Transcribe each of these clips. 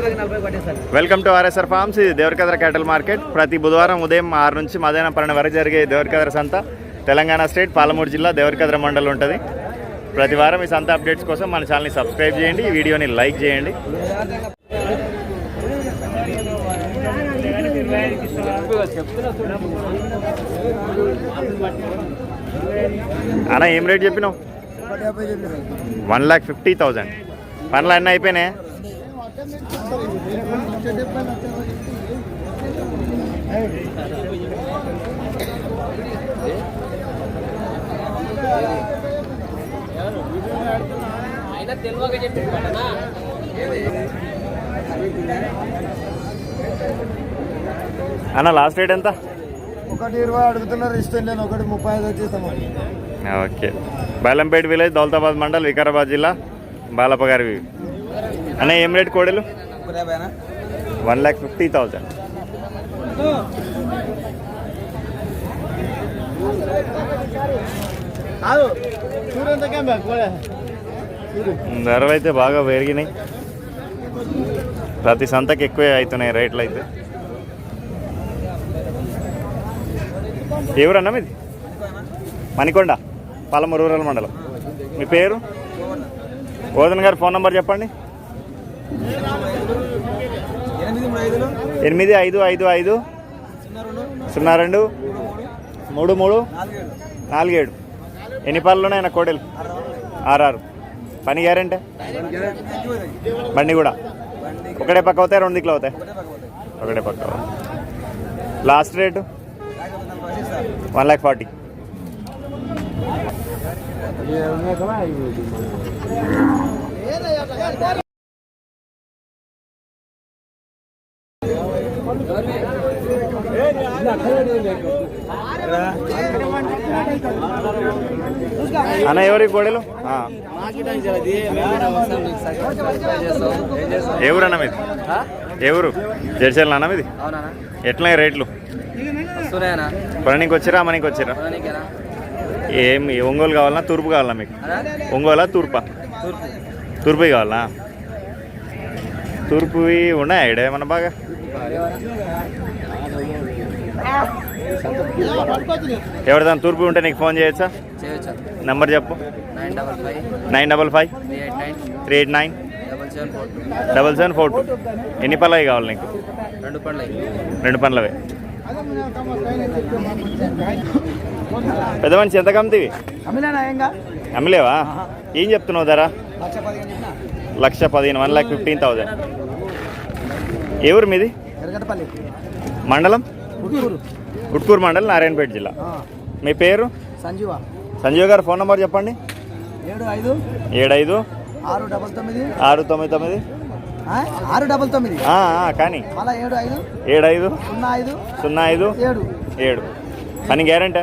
Welcome to RSR forms. ఇది Devarakadra క్యాటల్ market. ప్రతి బుధవారం ఉదయం 6 నుంచి మధ్యాహ్నం 12 వరకు జరిగే దేవరకద్ర సంత తెలంగాణ స్టేట్ పాలమూరు జిల్లా దేవరకద్ర మండలం ఉంటుంది. ప్రతి వారం ఈ సంత అప్డేట్స్ కోసం మన ఛానల్ని సబ్స్క్రైబ్ చేయండి, ఈ వీడియోని లైక్ చేయండి. అన్న ఏం రేట్ చెప్పినావు? 1,50,000. పనులు అన్నీ అయిపోయినాయి. అన్న లాస్ట్ రేట్ ఎంత? 1,20 అడుగుతున్నారు. ఇష్టం లేని 1,35 వచ్చేస్తాము. ఓకే. బైలంపేట విలేజ్, దౌలతాబాద్ మండల్, వికారాబాద్ జిల్లా, బాలప్ప గారి. అన్న ఏం రేట్ కోడలు? 1,50,000. ధరలు అయితే బాగా పెరిగినాయి. ప్రతి సంతకి ఎక్కువే అవుతున్నాయి రేట్లు అయితే. ఎవరన్నా మీది? మణికొండ, పాలమూరు రూరల్ మండలం. మీ పేరు? గోదన్ గారు ఫోన్ నంబర్ చెప్పండి. 8555 02 33 47. ఎన్ని పళ్ళు ఉన్నాయి అన్న కోడలు? 6. పని గ్యారెంటీ? బండి కూడా ఒకటే పక్క అవుతాయి, 2 దిక్కులు అవుతాయి? ఒకటే పక్క. Last rate 1,40,000. అన్న ఎవరి కోడలు? ఎవరన్నా మీది? ఎవరు? జడ్చల్ అన్న మీది? ఎట్లా రేట్లు? కొననీకి వచ్చారా, అమ్మనీకి వచ్చారా? ఏం ఒంగోలు కావాలన్నా తూర్పు కావాలన్నా మీకు? ఒంగోలా తూర్పా? తూర్పు కావాలన్నా? తూర్పువి ఉన్నాయా ఇక్కడ ఏమన్నా బాగా? ఎవరిదాని తూర్పు ఉంటే నీకు ఫోన్ చేయొచ్చా? నెంబర్ చెప్పు. 955 389 7742. ఎన్ని పళ్ళవి కావాలి నీకు? 2 పళ్ళవే. పెద్ద మనిషి ఎంత కమ్మితివి? అమ్మలేవా? ఏం చెప్తున్నావు ధర? 1,15,000. 1,15,000. ఏ ఊరు మీది? మండలం? ఉట్కూరు మండలం, నారాయణపేట జిల్లా. మీ పేరు? సంజీవ గారు ఫోన్ నెంబర్ చెప్పండి. 75 699 కానీ 75 05 7. అని గ్యారెంటీ?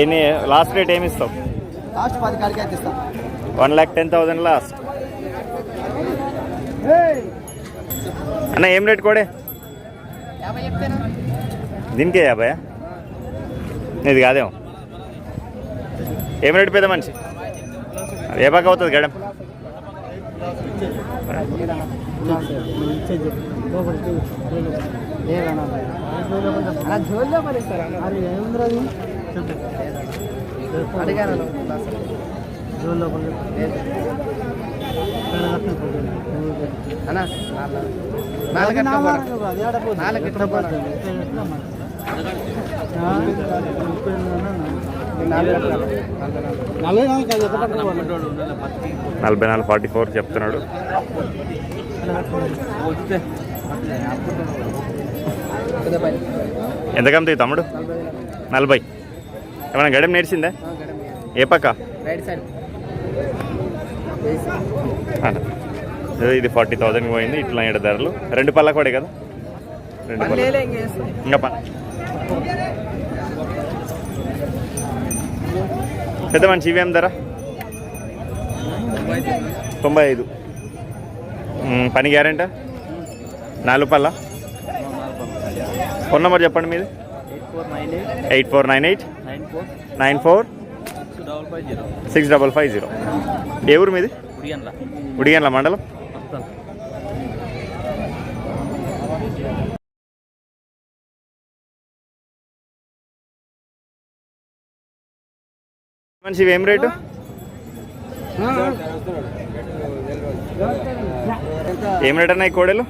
ఏమి లాస్ట్ రేట్ ఏమి ఇస్తావు? 1,10,000 లాస్ట్. అన్న ఏం రేట్ కోడే? దీనికే 50? ఇది కాదేమో. ఏం రేటు పెద్ద మనిషి? ఏ బాగా అవుతుంది గడం? $44 చెప్తున్నాడు. ఎంత కమ్ముతాయి తమ్ముడు? 40. ఏమైనా గడం నేర్చిందా? ఏ పక్క? ఇది 40,000 పోయింది. ఇట్లా 7 ధరలు. 2 పళ్ళ కూడా కదా? 2 పళ్ళ ఇంకా పెద్ద మనిషి ఇవేం ధర? 95. పని గ్యారెంటీ? 4 పళ్ళ. ఫోన్ నెంబర్ చెప్పండి మీది. 8498 94 6550. ఏ ఊరు మీది? ఉడిగండ్ల మండలం. మంచి ఇవి ఏం రేటు? ఏం రేట్ అన్న ఈ కోడలు?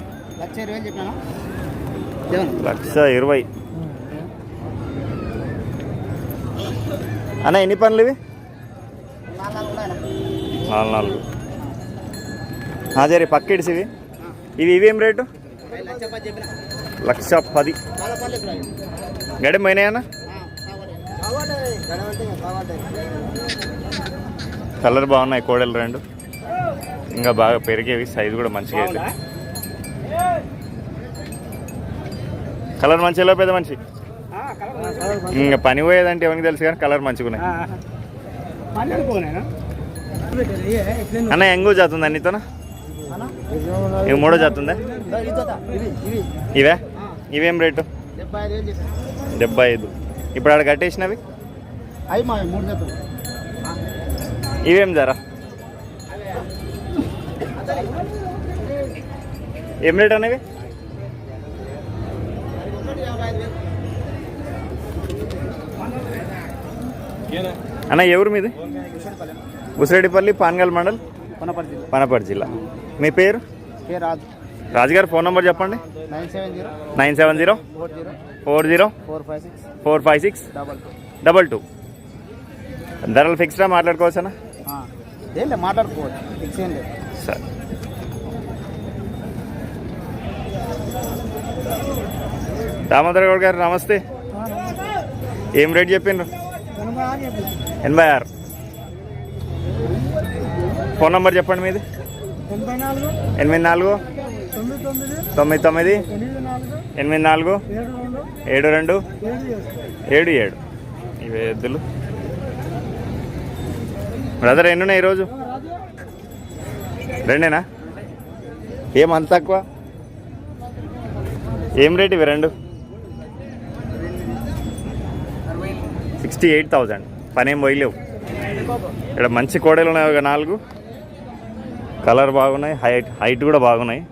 1,20,000 అన్న. ఎన్ని పనులు ఇవి? 4 జరి పక్కిడిసి ఇవి. ఇవేం రేటు? 1,10,000. గడి పోయినాయన్న? కలర్ బాగున్నాయి కోడలు రెండు, ఇంకా బాగా పెరిగేవి, సైజు కూడా మంచిగా అయితే. కలర్ మంచిగా పెద్ద మంచి, ఇంకా పని పోయేదంటే ఎవరికి తెలుసు కానీ కలర్ మంచిగా ఉన్నాయి అన్న. ఎంగూ జాతుందా నీతోనా? ఇవి 3వ జాతుందా? ఇవేం రేటు? 75. ఇప్పుడు ఆడ కట్టేసినవి ఇవేం ధర? ఏం రేట్ అనేవి? అన్న ఎవరు మీది? ఉసిరెడ్డిపల్లి, పాన్గల్ మండల్, పనపర్తి జిల్లా. మీ పేరు? రాజుగారు ఫోన్ నెంబర్ చెప్పండి. 970-40-456-2. ధరలు ఫిక్స్డా మాట్లాడుకోవచ్చా? మాట్లాడుకోవచ్చు, ఫిక్స్ ఏం లేదు. సరే. దామోదర్ గౌడ్ గారు నమస్తే. ఏం రేట్ చెప్పిండ్రు? 86. ఫోన్ నెంబర్ చెప్పండి మీది. 84-84-84-72-77. ఇవే ఎద్దులు. బ్రదర్ ఎన్నున్నాయి ఈరోజు? 2 ఏమంత తక్కువ? ఏం రేట్ ఇవి రెండు? 68,000. పనేం పోయలేవు. ఇక్కడ మంచి కోడలు ఉన్నాయి, ఒక 4. కలర్ బాగున్నాయి, హైట్ కూడా బాగున్నాయి.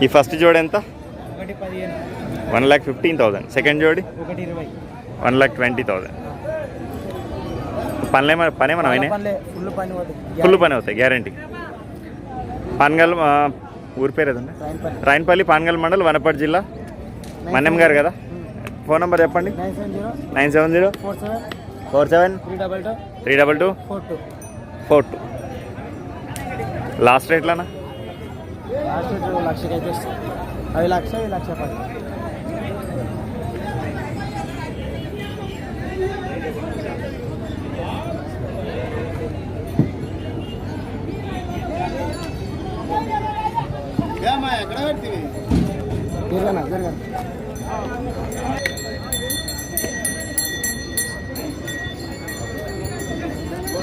ఈ ఫస్ట్ జోడి ఎంత? 1,15,000. సెకండ్ జోడి 1,20,000. పనేమన్నా అయినా? ఫుల్ పని అవుతాయి గ్యారంటీ. పాన్గల్ ఊరి పేరు ఏదండి? రాయన్పల్లి, పాన్గల్ మండల్, వనపర్తి జిల్లా. మన్యం గారు కదా. ఫోన్ నెంబర్ చెప్పండి. 970-47-322-42. లాస్ట్ రేట్లనా?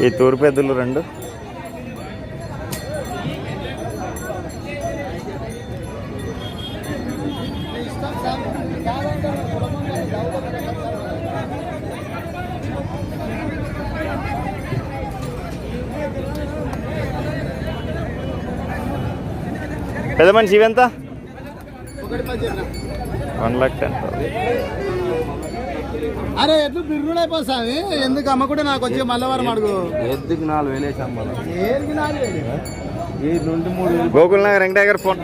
ఈ తూర్పు ఎద్దులు రెండు. పెద్ద మనిషి ఇవెంత? 1,10,000. అరే ఎట్లు బిర్రుడు అయిపోతావి, ఎందుకు అమ్మకుంటే నాకు వచ్చి మల్లవారం అడుగు. ఎద్దుకి 4,000 వేసి అమ్మాలి. 4,000 గోకుల్ నగర్ వెంకటయ్య ఫోన్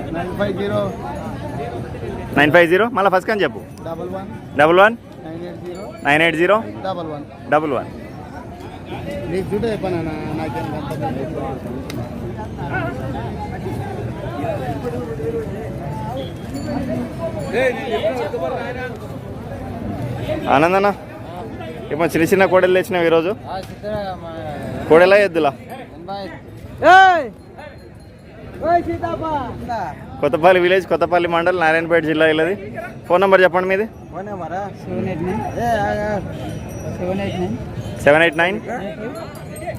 950 మళ్ళీ ఫస్ట్ కానీ చెప్పు. 11-980-11. నీకు చూడ చెప్పానా? నాకేం ఆనందన్న ఇప్పుడు చిన్న చిన్న కోడలు తెచ్చినావు ఈరోజు. కోడెలా ఎద్దులా? కొత్తపల్లి విలేజ్, కొత్తపల్లి మండల్, నారాయణపేట జిల్లా ఇల్లది. ఫోన్ నెంబర్ చెప్పండి మీది. 789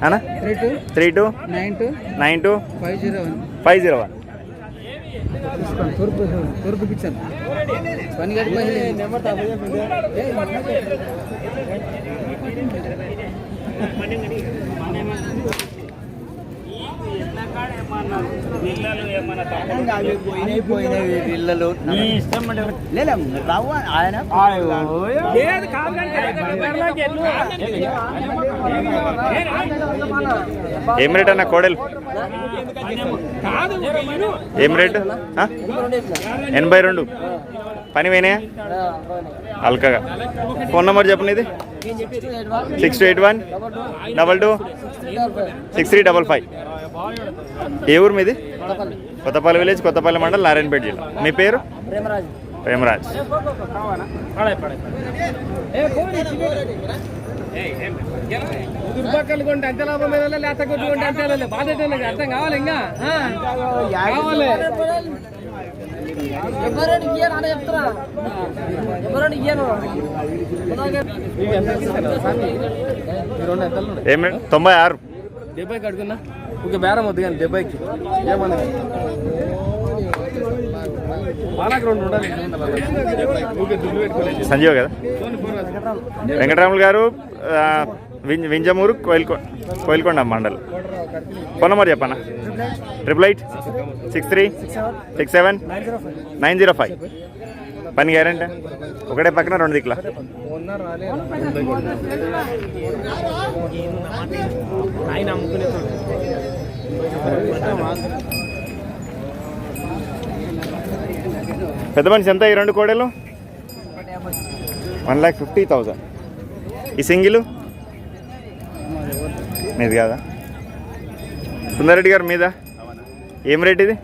అన్న 3292-501. తూర్పు కిచెన్ పోయినాయి పిల్లలు ఆయన ఏం రేట్ అన్న కోడలు? ఏం రేటు? 82. పని పోయినాయా అల్కగా? ఫోన్ నెంబర్ చెప్పండి. ఇది 6281226355. ఏ ఊరు మీది? కొత్తపల్లి విలేజ్, కొత్తపల్లి మండల్, నారాయణపేట జిల్లా. మీ పేరు? ప్రేమరాజ్. దుర్భక్కలు కొంటే అంతే లాభం మీద లేత కొట్టుకుంటే అంతే బాధ్యత అర్థం కావాలి. ఇంకా కావాలి ఏం 96. 70కి అడుగున్నా ఒక బేరం వద్దు కానీ 70కి ఏమన్నా వాళ్ళకి 2 ఉండాలి. సంజీవ్ కదా? వెంకటరాములు గారు, వింజమూరు, కోయిల్కొండ మండల్. ఫోన్ నెంబర్ చెప్పన్నా. 8863679005. పని గ్యారెంటీ? ఒకటే పక్కన 2 దిక్కులా? పెద్ద మనిషి ఎంత ఈ 2 కోడలు? 1,50,000. ఈ సింగిల్ మీది కాదా? సుందరెడ్డి గారు మీద ఏం రేట్ ఇది?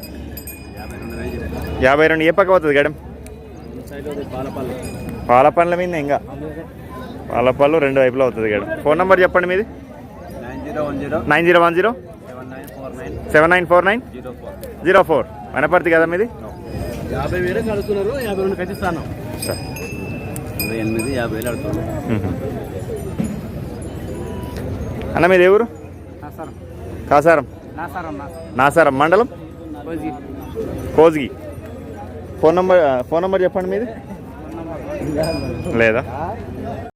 52. ఏ పక్క పోతుంది గడం? పాలపండ్ల మీద ఇంకా పాలపళ్ళు 2 వైపులో అవుతుంది గడం. ఫోన్ నెంబర్ చెప్పండి మీది. 9010794904. వనపర్తి కదా మీది? 50,000 అడుగుతున్నారు. 52 ఖచ్చిస్తాను. 850 అడుగుతున్నారు. అన్న మీది ఎవరు? కాసారం. నాసారం మండలం కోజ్గి. ఫోన్ నెంబర్ చెప్పండి మీది. లేదా?